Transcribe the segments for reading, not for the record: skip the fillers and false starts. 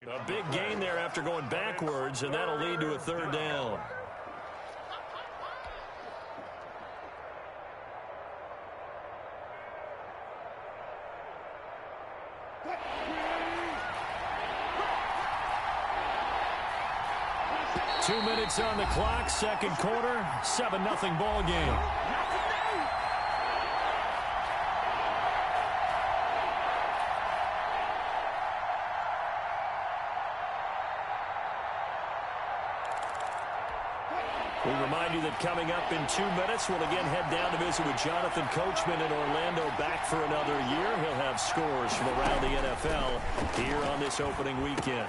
A big gain there after going backwards, and that'll lead to a third down. Two minutes on the clock, second quarter, 7-0 ball game. We remind you that coming up in 2 minutes, we'll again head down to visit with Jonathan Coachman in Orlando, back for another year. He'll have scores from around the NFL here on this opening weekend.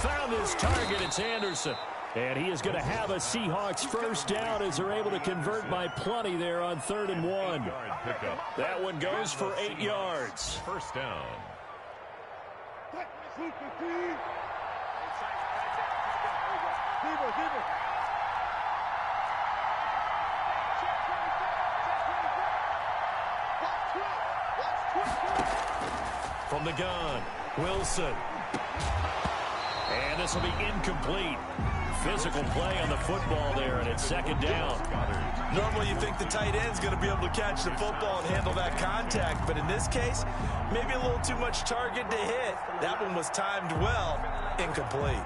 Found his target, it's Anderson. And he is going to have a Seahawks first down as they're able to convert by plenty there on 3rd and 1. That one goes for 8 yards. First down. From the gun, Wilson. And this will be incomplete. Physical play on the football there, and it's second down. Normally you think the tight end's going to be able to catch the football and handle that contact, but in this case, maybe a little too much target to hit. That one was timed well, incomplete.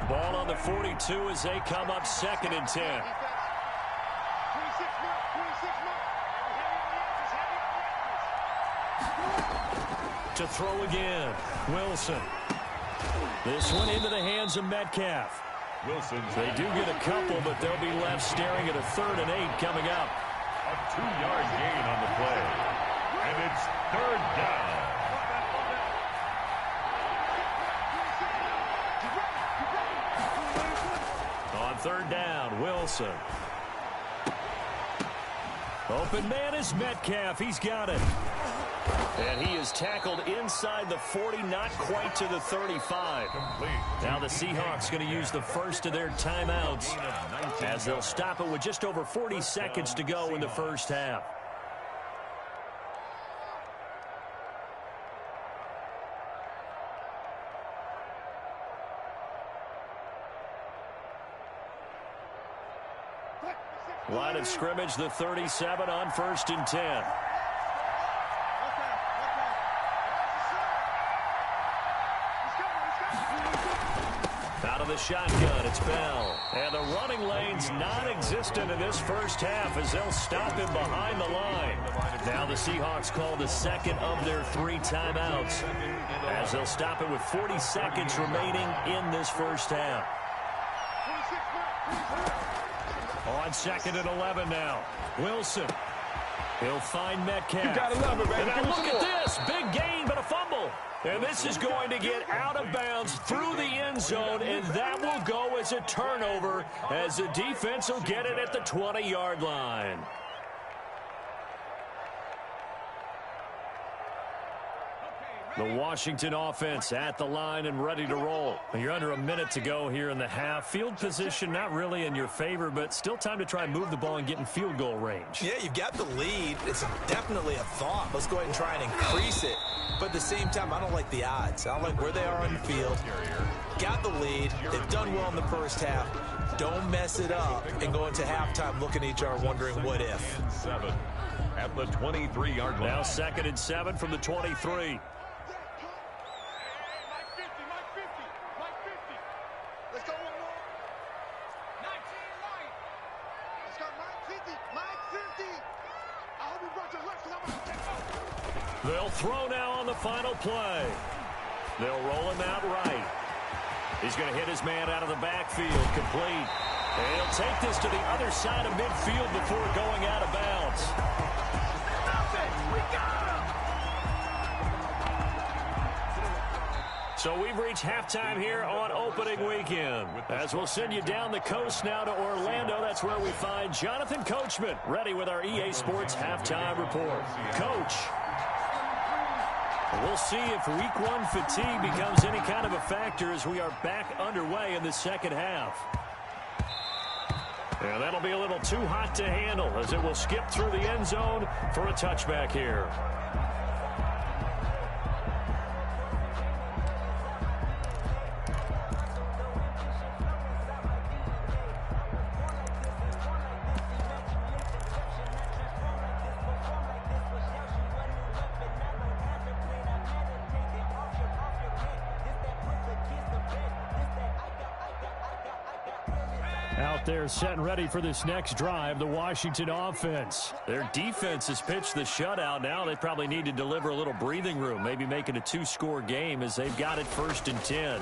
Ball on the 42 as they come up 2nd and 10. To throw again, Wilson. This one into the hands of Metcalf. They do get a couple, but they'll be left staring at a 3rd and 8 coming up. A 2-yard gain on the play. And it's 3rd down. On 3rd down, Wilson. Open man is Metcalf. He's got it. And he is tackled inside the 40, not quite to the 35. Now the Seahawks going to use the first of their timeouts as they'll stop it with just over 40 seconds to go in the first half. Line of scrimmage, the 37 on 1st and 10. Out of the shotgun, it's Bell. And the running lane's non-existent in this first half as they'll stop him behind the line. Now the Seahawks call the second of their 3 timeouts as they'll stop it with 40 seconds remaining in this first half. On 2nd and 11 now. Wilson. He'll find Metcalf. You gotta love it, baby. And now look at this. Big gain, but a fumble. And this is going to get out of bounds through the end zone, and that will go as a turnover as the defense will get it at the 20-yard line. The Washington offense at the line and ready to roll. You're under a minute to go here in the half. Field position not really in your favor, but still time to try and move the ball and get in field goal range. Yeah, you've got the lead. It's definitely a thought. Let's go ahead and try and increase it. But at the same time, I don't like the odds. I don't like where they are on the field. Got the lead. They've done well in the first half. Don't mess it up and go into halftime looking at each other wondering what if. 7 at the 23-yard line. Now 2nd and 7 from the 23. They'll throw now on the final play. They'll roll him out right. He's going to hit his man out of the backfield, complete. And he'll take this to the other side of midfield before going out of bounds. So we've reached halftime here on opening weekend. As we'll send you down the coast now to Orlando, that's where we find Jonathan Coachman, ready with our EA Sports halftime report. Coach. We'll see if week 1 fatigue becomes any kind of a factor as we are back underway in the second half. And that'll be a little too hot to handle as it will skip through the end zone for a touchback here. Out there set and ready for this next drive, the Washington offense. Their defense has pitched the shutout. Now they probably need to deliver a little breathing room, maybe make it a 2-score game as they've got it 1st and 10.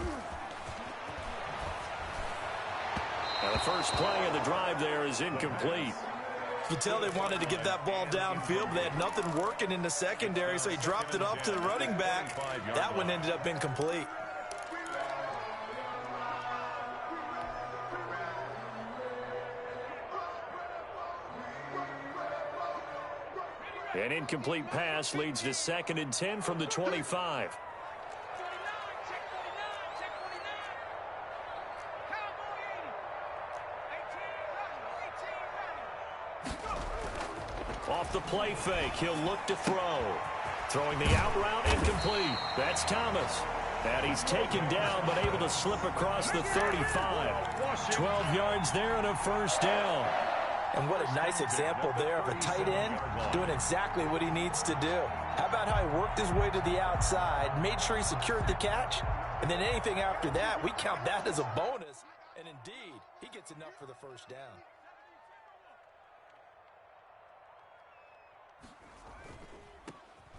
Now the first play of the drive there is incomplete. You tell they wanted to get that ball downfield, but they had nothing working in the secondary, so he dropped it off to the running back. That one ended up incomplete. An incomplete pass leads to 2nd and 10 from the 25. Off the play fake, he'll look to throw. Throwing the out route, incomplete. That's Thomas. And he's taken down, but able to slip across the 35. 12 yards there and a 1st down. And what a nice example there of a tight end doing exactly what he needs to do. How about how he worked his way to the outside, made sure he secured the catch, and then anything after that, we count that as a bonus. And indeed, he gets enough for the 1st down.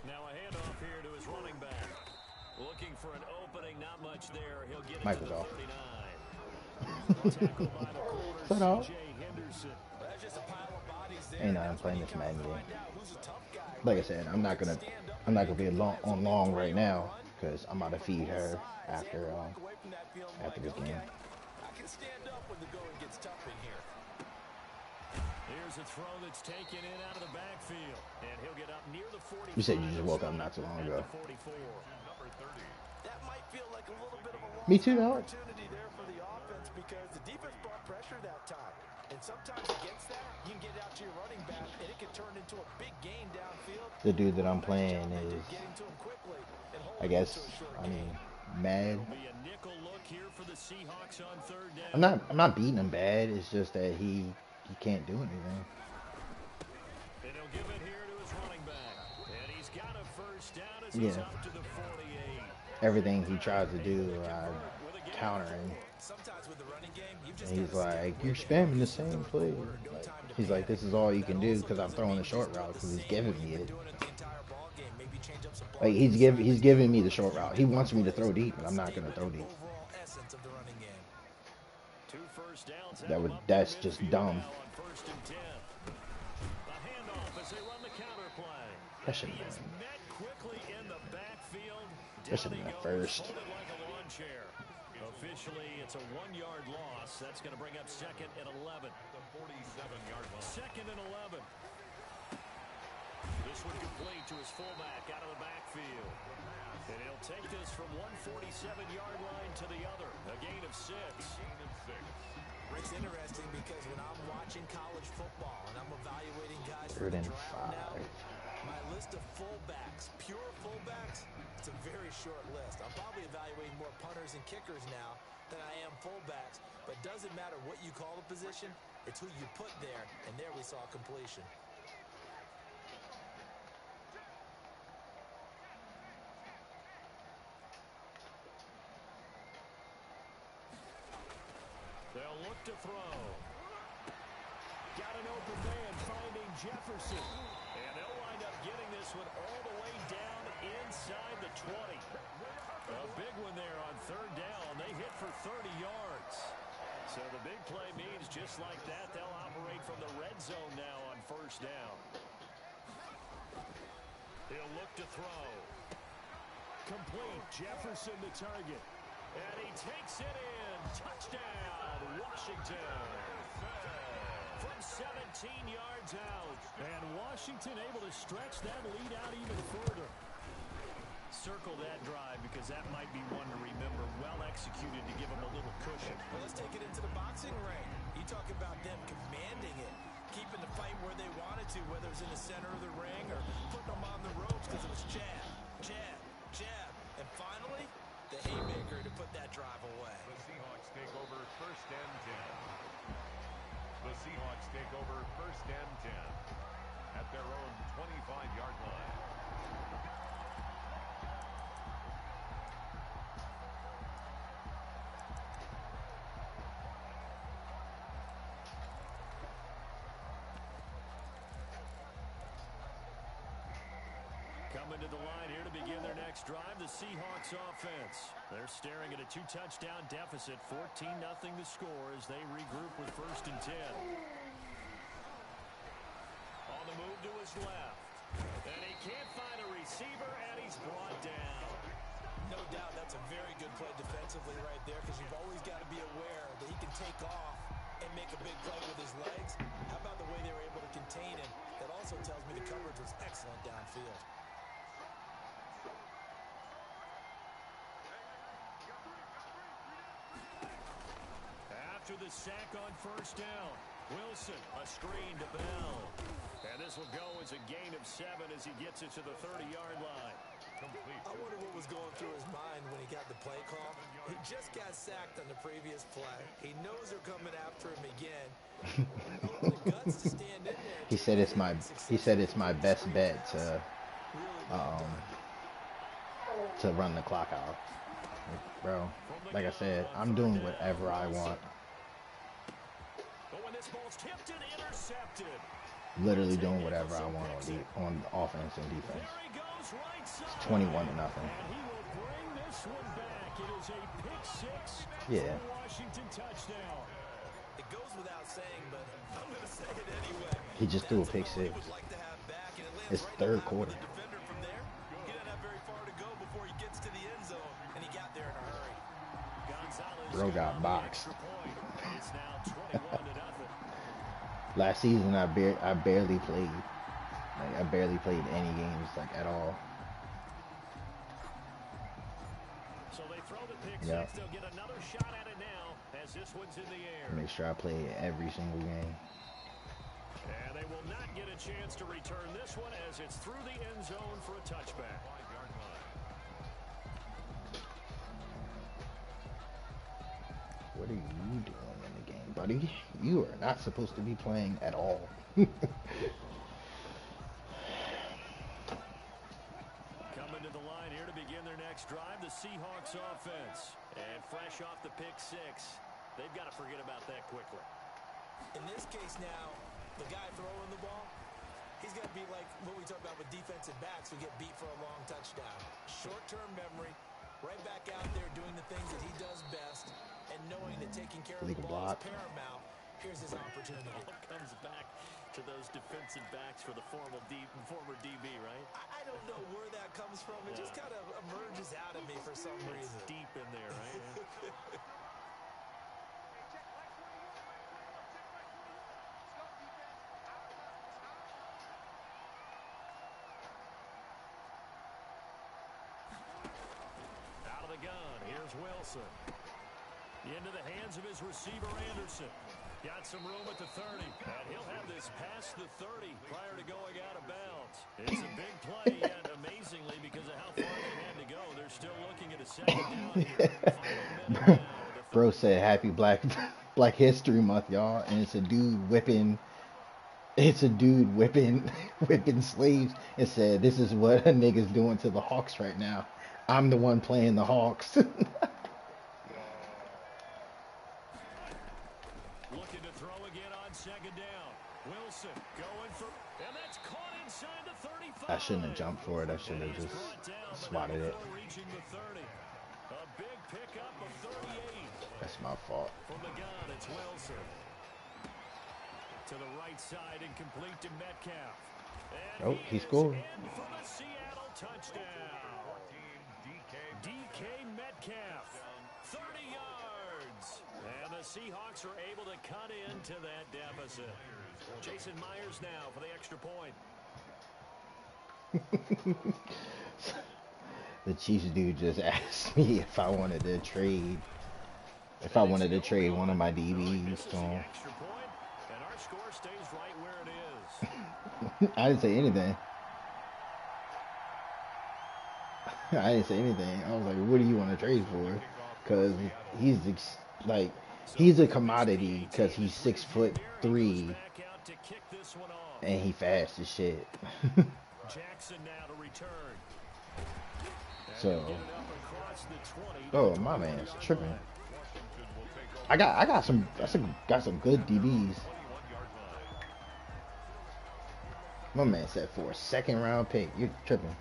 Now a handoff here to his running back. Looking for an opening, not much there. He'll get it Mike to was the off. 39. Shut up. And I'm playing this Madden game. Like I said, I'm not gonna be on long right now because I'm about to feed her after this game. I can stand up when the going gets tough in here. Here's a throw that's taken in out of the backfield, and he'll get up near the 40. You said you just woke up not too long ago. That might feel like a little bit of a Me too, dog. opportunity there for the offense because the defense brought pressure that time. And sometimes against that, you can get out to your running back, and it can turn into a big gain downfield. The dude that I'm playing is, I guess, mad. I'm not beating him bad. It's just that he can't do anything. And he'll give it here to his running back. And he's got a 1st down as Yeah. he's up to the 48. Everything he tries to do, I counter him. And he's like, you're spamming the same play. He's like, this is all you can do because I'm throwing a short route because he's giving me it. Like he's giving me the short route. He wants me to throw deep, but I'm not gonna throw deep. That's just dumb. That shouldn't have been. That should have been a 1st. Officially, it's a 1-yard loss. That's going to bring up 2nd and 11. 47-yard line. 2nd and 11. This one complete to his fullback out of the backfield. And he'll take this from 147-yard line to the other. A gain of 6. It's interesting because when I'm watching college football and I'm evaluating guys for 3rd the and draft 5. now, my list of fullbacks, pure fullbacks, it's a very short list. I'm probably evaluating more punters and kickers now than I am fullbacks, but it doesn't matter what you call the position, it's who you put there, and there we saw completion. They'll look to throw. Got an open man finding Jefferson. And they'll wind up getting this one all the way down inside the 20. A big one there on 3rd down. They hit for 30 yards. So the big play means just like that, they'll operate from the red zone now on 1st down. He'll look to throw. Complete. Jefferson the target. And he takes it in. Touchdown, Washington. From 17 yards out. And Washington able to stretch that lead out even further. Circle that drive because that might be one to remember. Well executed to give them a little cushion. Well, let's take it into the boxing ring. You talk about them commanding it, keeping the fight where they wanted to, whether it's in the center of the ring or putting them on the ropes because it was jab, jab, jab. And finally, the haymaker to put that drive away. The Seahawks take over 1st and 10. The Seahawks take over 1st and 10 at their own 25-yard line. Coming to the line here to begin their next drive, the Seahawks offense. They're staring at a 2-touchdown deficit, 14-0 the score as they regroup with 1st and 10. On the move to his left. And he can't find a receiver, and he's brought down. No doubt that's a very good play defensively right there, because you've always got to be aware that he can take off and make a big play with his legs. How about the way they were able to contain him? That also tells me the coverage was excellent downfield. After the sack on 1st down, Wilson, a screen to Bell. And this will go as a gain of 7 as he gets it to the 30-yard line. I wonder what was going through his mind when he got the play call. He just got sacked on the previous play. He knows they're coming after him again. The guts to stand in there. He said it's my best bet to run the clock out. Bro, like I said, I'm doing whatever I want. But when this ball's tipped and intercepted. Literally doing whatever I want on offense and defense. It's 21-0. And he will bring this one back. It is a pick-6 Yeah. Washington touchdown. It goes without saying, but I'm going to say it anyway. He just threw a pick-6. It's 3rd quarter. He didn't have very far to go before he gets to the end zone, and he got there in a hurry. Bro got boxed. It's now 21-0. Last season, I barely played. Like, I barely played any games, like, at all. So they throw the pick Yep. 6. They'll get another shot at it now as this one's in the air. Make sure I play every single game. And they will not get a chance to return this one as it's through the end zone for a touchback. What are you doing in the game, buddy? You are not supposed to be playing at all. Coming to the line here to begin their next drive, the Seahawks offense. And fresh off the pick 6, they've got to forget about that quickly. In this case now, the guy throwing the ball, he's going to be like what we talk about with defensive backs who get beat for a long touchdown. Short-term memory, right back out there doing the things that he does best, and knowing that taking care of the ball is paramount. Here's his opportunity. All comes back to those defensive backs for the former DB, right? I don't know where that comes from. It just kind of emerges out of me for some reason. Deep in there, right? Yeah. Out of the gun, here's Wilson. Into the hands of his receiver, Anderson. Got some room at the 30. And he'll have this past the 30 prior to going out of bounds. It's a big play, yet amazingly, because of how far they had to go, they're still looking at a 2nd down here. Final minute now. Bro said Happy Black History Month, y'all, and it's a dude whipping whipping slaves and said, "This is what a nigga's doing to the Hawks right now. I'm the one playing the Hawks." Looking to throw again on 2nd down. Wilson going for, and that's caught inside the 35. I shouldn't have jumped for it. I should have just swatted it. Reaching the 30. A big pickup of 38. That's my fault. From the gun, it's Wilson. To the right side and complete to Metcalf. And Oh, he scored. in for the Seattle touchdown. DK Metcalf, 30 yards. And the Seahawks are able to cut into that deficit. Jason Myers now for the extra point. The Chiefs dude just asked me if I wanted to trade. If I wanted to trade one of my DBs to him. Extra point, and our score stays right where it is. I didn't say anything. I didn't say anything. I was like, what do you want to trade for? Because he's a commodity because he's 6'3" and he fast as shit. Jackson now to return. So, oh, my man's tripping. I got some good DBs. My man said for a 2nd round pick, you're tripping.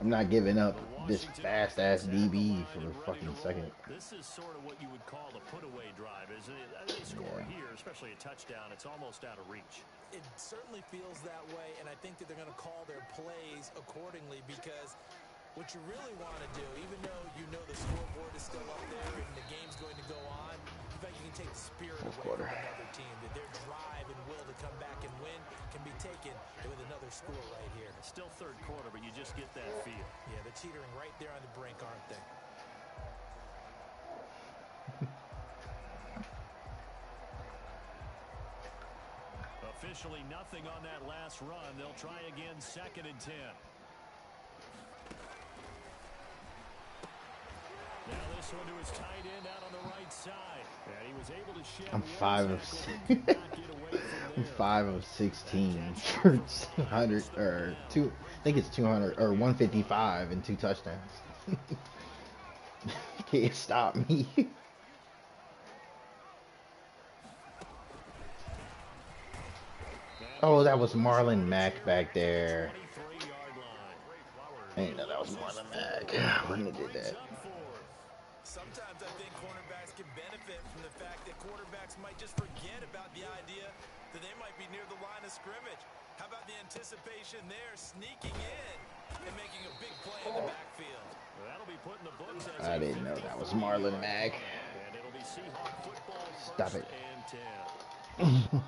I'm not giving up this fast-ass DB for a fucking second. This is sort of what you would call a put-away drive, isn't it? They score here, especially a touchdown. It's almost out of reach. It certainly feels that way, and I think that they're going to call their plays accordingly because what you really want to do, even though you know the scoreboard is still up there and the game's going to go on, in fact, you can take the spirit away from another team, that their drive and will to come back and win can be taken with another score right here. It's still third quarter, but you just get that feel. Yeah, they're teetering right there on the brink, aren't they? Officially nothing on that last run. They'll try again, 2nd and 10. Now this one to his tight end out on the right side. And he was able to shed I'm I'm 5 of 16 for 200 or two. I think it's 200 or 155 and 2 touchdowns. Can't stop me. Oh, that was Marlon Mack back there. I didn't know that was Marlon Mack when they did that. Sometimes I think cornerbacks can benefit from the fact that quarterbacks might just forget about the idea that they might be near the line of scrimmage. How about the anticipation there, sneaking in and making a big play in the backfield? Well, that'll be put in the books as I didn't know that was Marlon Mack. And it'll be Seahawk football. Stop it. And 10.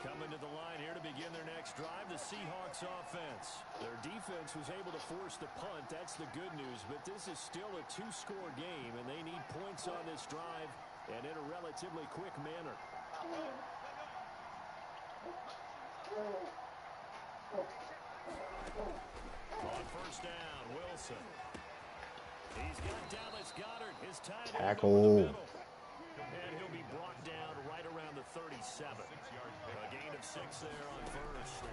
Coming to the line here to begin their next drive, the Seahawks offense. Their defense was able to force the punt. That's the good news. But this is still a 2-score game, and they need points on this drive and in a relatively quick manner. On first down, Wilson. He's got Dallas Goedert. His time Tackle. and he'll be brought down right around the 37. A gain of 6 there on first.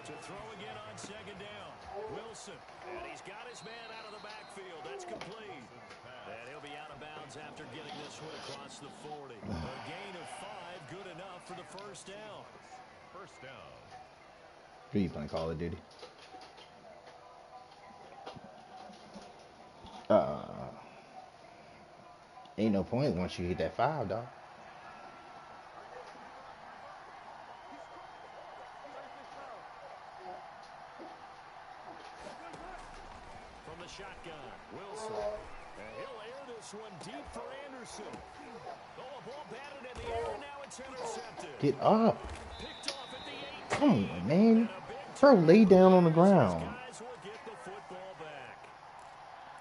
To throw again on 2nd down. Wilson. And he's got his man out of the backfield. That's complete. And he'll be out of bounds after getting this one across the 40. A gain of 5, good enough for the first down. First down. Who you playing Call of Duty? Ain't no point once you hit that 5, dog. From the shotgun, Wilson. And he'll air this one deep for Anderson. Oh, a ball batted in the air, and now it's intercepted. Get up. Picked off at the 8. Come on, man. Bro, lay down on the ground. Guys will get the football back.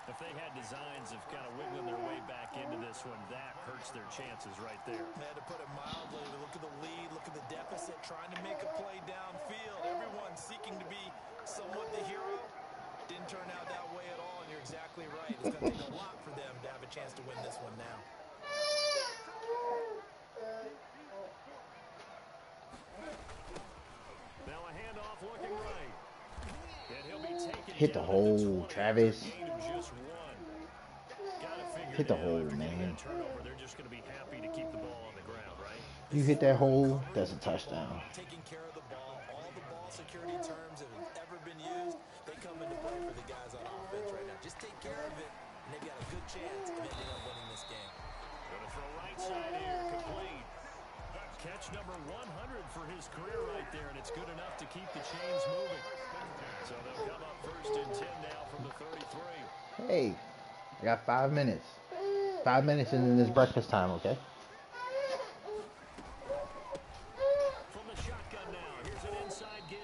If they had designs of kind of wiggling their way back into this one, that hurts their chances right there. They had to put it mildly. Look at the lead, look at the deficit, trying to make a play downfield. Everyone seeking to be somewhat the hero. Didn't turn out that way at all, and you're exactly right. It's going to take a lot for them to have a chance to win this one now. Now a handoff looking right. And he'll be taken Hit the down at hole, 20. Travis. Gain of just 1. Gotta figure Hit the now hole, after getting man. that turnover, they're just going to be happy to keep the ball on the ground, right? You hit that hole, that's a touchdown. Taking care of the ball, all the ball security terms that have ever been used, they come into play for the guys on offense right now. Just take care of it, and they've got a good chance of ending up winning this game. Going to throw right side here, complete. Catch number 100 for his career right there, and it's good enough to keep the chains moving. So they'll come up 1st and 10 now from the 33. Hey, I got 5 minutes. 5 minutes into this breakfast time, okay? From the shotgun now, here's an inside give.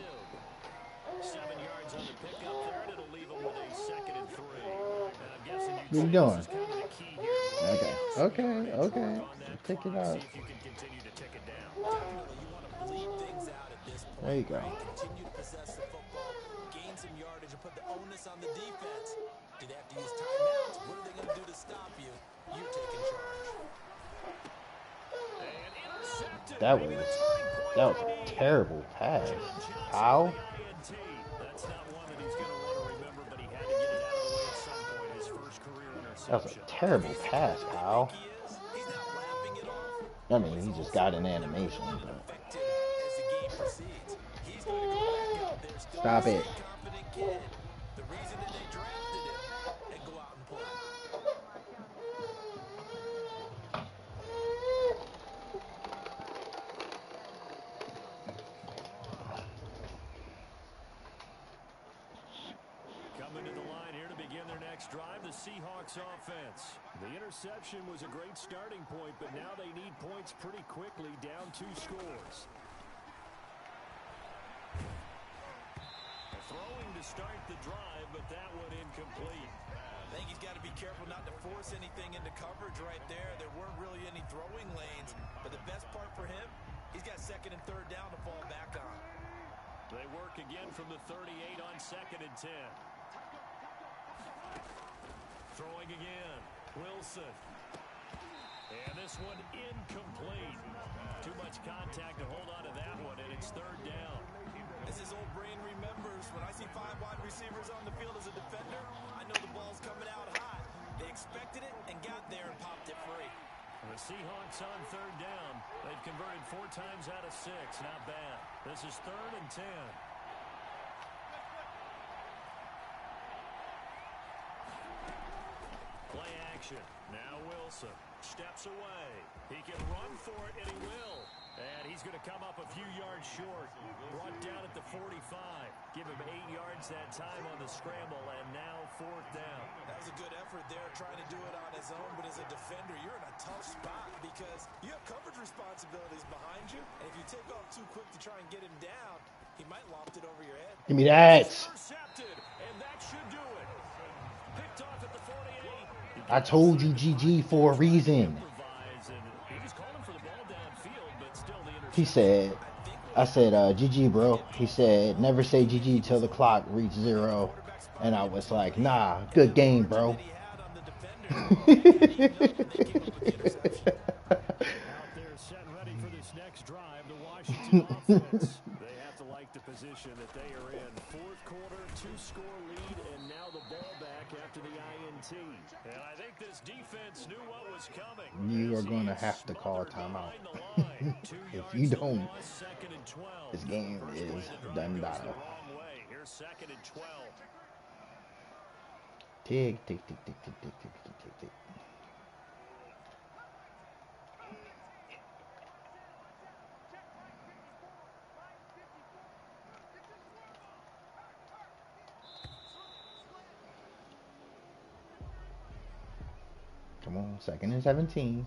7 yards on the pickup there, and it'll leave him with a 2nd and 3. And I'm guessing What are you doing? this is kind of the key here. Okay. Take it out. See if you can continue to tick it down. Definitely, you want to bleed things out at this point. There you go. Right? Continue to possess the football, gain some yardage, and put the onus on the defense. Do they have to use timeouts? What are they going to do to stop you? You're taking charge. And intercepted. That was a terrible pass. How? That's not one that he's going to want to remember, but he had to get it out of the way at some point. His first career interception. That was a terrible pass, Kyle. He's not lapping it off. I mean, he just got an animation. But... Effective as the game proceeds. He's going to go back out there still Stop it. confident again the reason that they drafted him and go out and play. Coming to the line here to begin their next drive, the Seahawks offense. The interception was a great starting point, but now they need points pretty quickly, down 2 scores. Throwing to start the drive, but that one incomplete. I think he's got to be careful not to force anything into coverage right there. There weren't really any throwing lanes, but the best part for him, he's got 2nd and 3rd down to fall back on. They work again from the 38 on 2nd and 10. Throwing again, Wilson. And this one incomplete. Too much contact to hold on to that one, and it's 3rd down. As his old brain remembers, when I see 5 wide receivers on the field as a defender, I know the ball's coming out hot. They expected it and got there and popped it free. The Seahawks on 3rd down. They've converted 4 times out of 6. Not bad. This is 3rd and 10. Play action. Now Wilson steps away. He can run for it, and he will. And he's going to come up a few yards short. Brought down at the 45. Give him 8 yards that time on the scramble, and now 4th down. That was a good effort there, trying to do it on his own. But as a defender, you're in a tough spot because you have coverage responsibilities behind you. And if you take off too quick to try and get him down, he might loft it over your head. Give me that. Intercepted, and that should do it. Picked off at the 48. I told you GG for a reason. He said, I said, GG, bro. He said, never say GG till the clock reach 0. And I was like, nah, good game, bro. Out there set ready for this next drive, the Washington offense. They have to like the position that they are in. 4th quarter, 2-score lead, and now the ball back after the INT. And I think this defense knew what was coming. You are going to have to call timeout. If you don't, this game is done battle. Here's 2nd and 12. Tick, tick, tick, tick, tick, tick, tick, tick, tick, tick. Come on, 2nd and 17.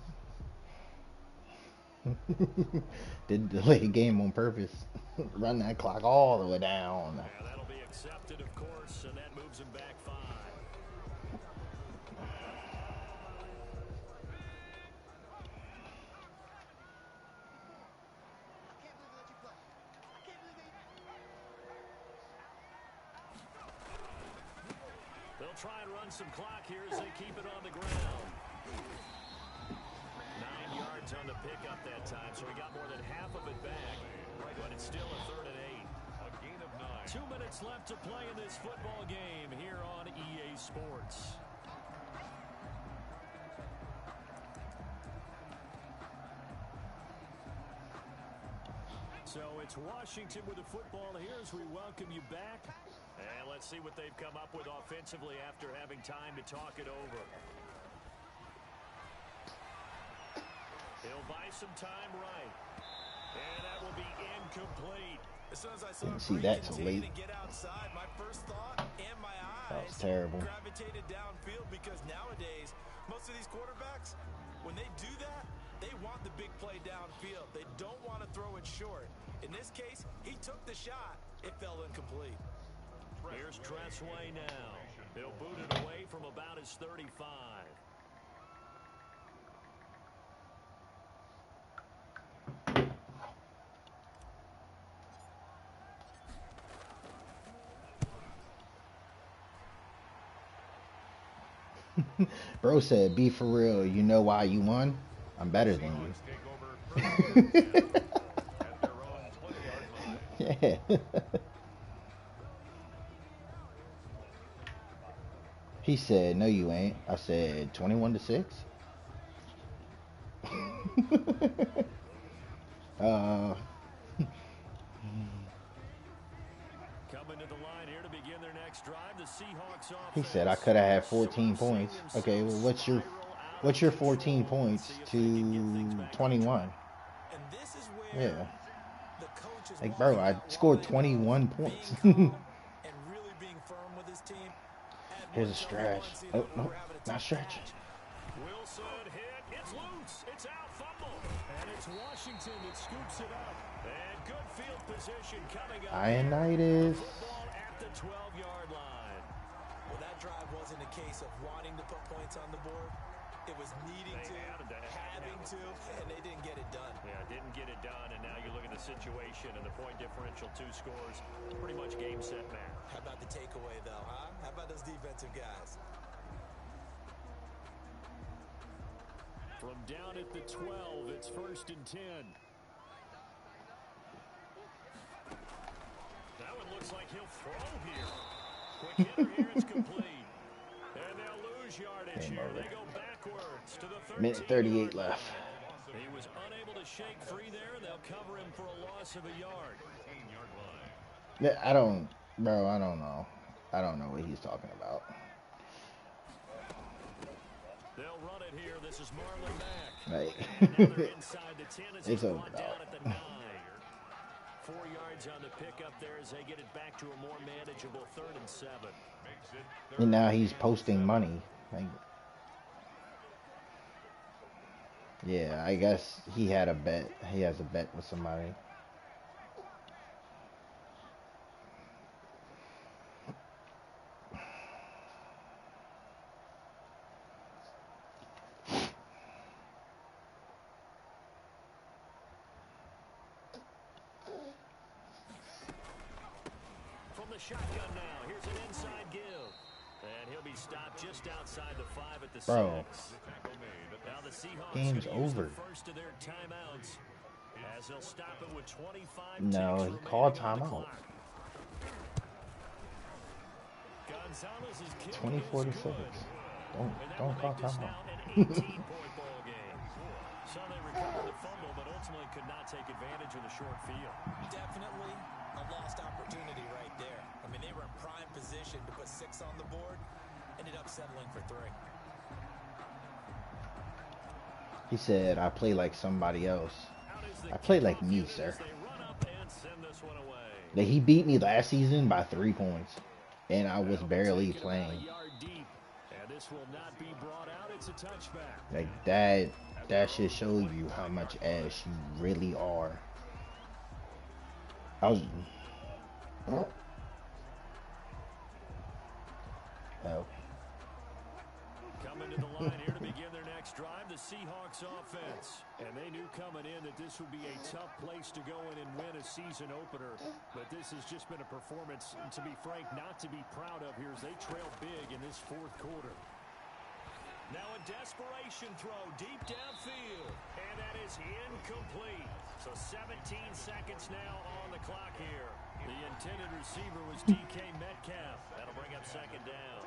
Didn't delay the game on purpose. Run that clock all the way down. Yeah, that'll be accepted, of course, and that moves him back 5. They'll try and run some clock here as they keep it on the ground. 9 yards on the pickup that time, so he got more than half of it back. But it's still a 3rd and 8. A gain of 9. 2 minutes left to play in this football game here on EA Sports. So it's Washington with the football here as we welcome you back. And let's see what they've come up with offensively after having time to talk it over. He'll buy some time right. And that will be incomplete. As soon as I saw Didn't see that till late. to get outside, my first thought and my That was eyes terrible. gravitated downfield because nowadays, most of these quarterbacks, when they do that, they want the big play downfield. They don't want to throw it short. In this case, he took the shot. It fell incomplete. Here's Tressway now. He'll boot it away from about his 35. Bro said, be for real. You know why you won? I'm better than you. Yeah. He said, no, you ain't. I said, 21-6. Coming to the line here to begin their next drive. The Seahawks He said I could have had 14 points. Okay, well, what's your 14 points to 21? And this is where Yeah. the coach is Like, bro, I scored 21 points. and really being firm with his team. Here's a stretch. Oh, no, not stretch. Wilson hit. It's loose. It's out. Fumble. And it's Washington that scoops it up. And good field position coming up. Ioannidis. Football at the 12-yard line. Well, that drive wasn't a case of wanting to put points on the board. It was needing to, having to, and they didn't get it done. Yeah, didn't get it done, and now you look at the situation and the point differential, 2 scores, pretty much game, set, match. How about the takeaway, though, huh? How about those defensive guys? From down at the 12, it's 1st and 10. That one looks like he'll throw here. Quick hitter here, it's complete. And they'll lose yardage here. They go backwards to the 13. Minute 38 left. He was unable to shake free there. They'll cover him for a loss of a yard. Yeah, I don't know. I don't know what he's talking about. They'll run it here. This is Marlon Mack. Like, Now they're inside the 10 as it's it's over brought down at the 9. 4 yards on the pickup there as they get it back to a more manageable 3rd and 7. and now he's posting money. Like, yeah, I guess he had a bet. He has a bet with somebody. From the shotgun now, here's an inside give. And he'll be stopped just outside the 5 at the 6. Bro. Now the Seahawks Game's gonna use over. the first of their timeouts as they'll stop it with 25 No, ticks he called remaining on the timeout. clock. Gonzalez's kick 24 to is 6. good. Don't And that call will make this timeout. now an 18-point ball game. So they recovered the fumble, but ultimately could not take advantage of the short field. Definitely a lost opportunity right there. I mean, they were in prime position to put 6 on the board, ended up settling for 3. He said, I play like somebody else. I play like me, sir. They run up and send this one away. Like, he beat me last season by 3 points. And I was barely Taken about a playing. yard deep, and this will not be brought out. It's a touchback. Like, that should show you how much ass you really are. I was... Oh. Coming to the line here to begin their next drive, the Seahawks offense. And they knew coming in that this would be a tough place to go in and win a season opener. But this has just been a performance, to be frank, not to be proud of here as they trail big in this 4th quarter. Now a desperation throw deep downfield. And that is incomplete. So 17 seconds now on the clock here. The intended receiver was DK Metcalf. That'll bring up 2nd down.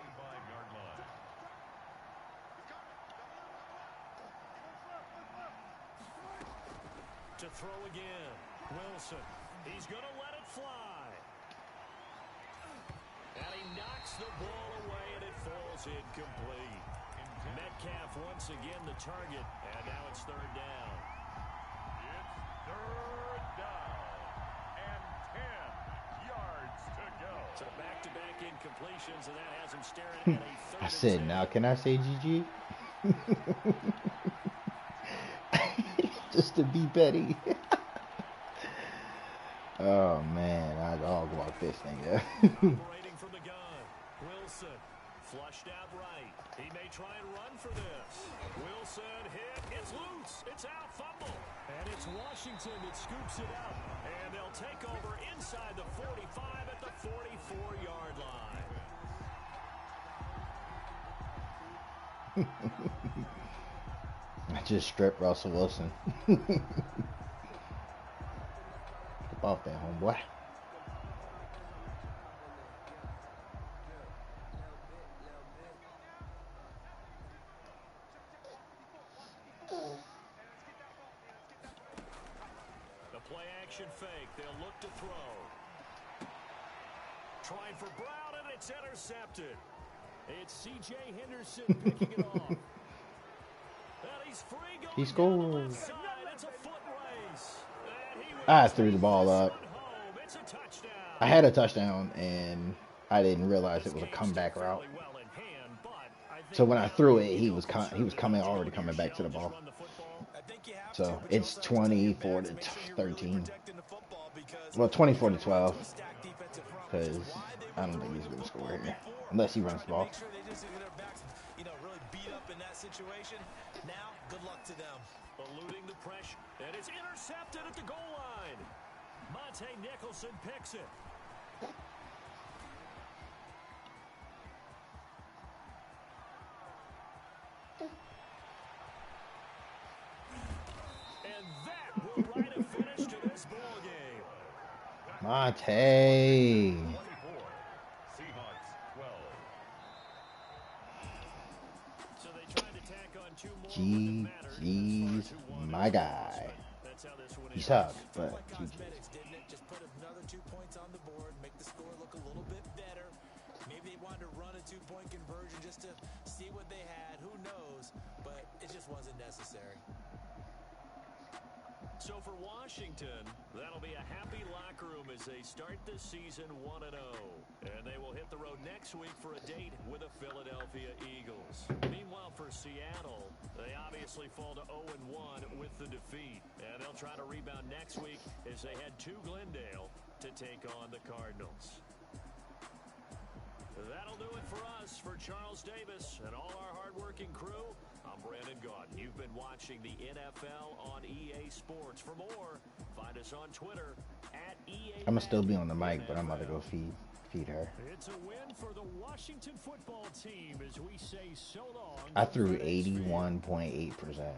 To throw again. Wilson. He's going to let it fly. And he knocks the ball away, and it falls incomplete. Metcalf once again the target, and now it's 3rd down. It's 3rd down and 10 yards to go. So back-to-back incompletions, and that has him staring at a 3rd I said, now can I say GG? Just to be petty. Oh man, I dog walk this nigga. Operating from the gun. Wilson flushed out right. He may try and run for this. Wilson hit. It's loose. It's out. Fumble. And it's Washington that scoops it up. And they'll take over inside the 45 at the 44-yard line. I just stripped Russell Wilson. Get off that, homeboy. The play-action fake. They'll look to throw. Trying for Brown, and It's intercepted. It's C.J. Henderson picking it off. And he's free going He scored. down the left side. It's a foot race. And he will I threw the ball take up. this one home. It's a touchdown. I had a touchdown, and I didn't realize it was a comeback route. So when I threw it, he was already coming back to the ball. So it's 24 to 13. Well, 24 to 12. Because I don't think he's going to score here unless he runs the ball. Really beat up in that situation. Now, good luck to them. Eluding the pressure, and it's intercepted at the goal line. Monte Nicholson picks it. And that will write a finish to this ball game. Monte. 24. Seahawks 12. So they tried to tack on two more. GG's my guy. That's how this one He is. sucked, but Cosmetics, didn't it? Just put another 2 points on the board, make the score look a little bit better. Maybe they wanted to run a 2-point conversion just to see what they had. Who knows? But it just wasn't necessary. So for Washington, that'll be a happy locker room as they start the season 1-0. And they will hit the road next week for a date with the Philadelphia Eagles. Meanwhile, for Seattle, they obviously fall to 0-1 with the defeat. And they'll try to rebound next week as they head to Glendale to take on the Cardinals. That'll do it for us. For Charles Davis and all our hardworking crew, I'm Brandon Gaudin. You've been watching the NFL on EA Sports. For more, find us on Twitter at EA. I'm gonna still be on the mic, but I'm about to go feed her. It's a win for the Washington football team as we say so long. I threw 81.8%.